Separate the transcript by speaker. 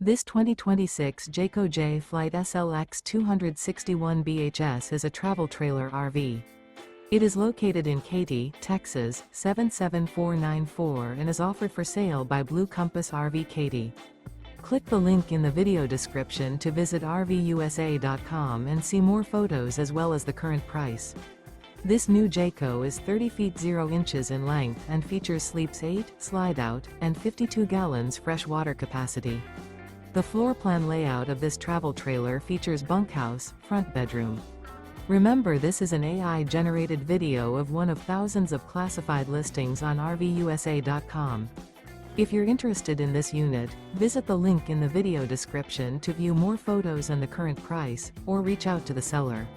Speaker 1: This 2026 Jayco Jay Flight SLX 261 BHS is a travel trailer RV. It is located in Katy, Texas, 77494 and is offered for sale by Blue Compass RV Katy. Click the link in the video description to visit RVUSA.com and see more photos as well as the current price. This new Jayco is 30 feet 0 inches in length and features sleeps 8, slide-out, and 52 gallons fresh water capacity. The floor plan layout of this travel trailer features bunkhouse, front bedroom. Remember, this is an AI-generated video of one of thousands of classified listings on RVUSA.com. If you're interested in this unit, visit the link in the video description to view more photos and the current price, or reach out to the seller.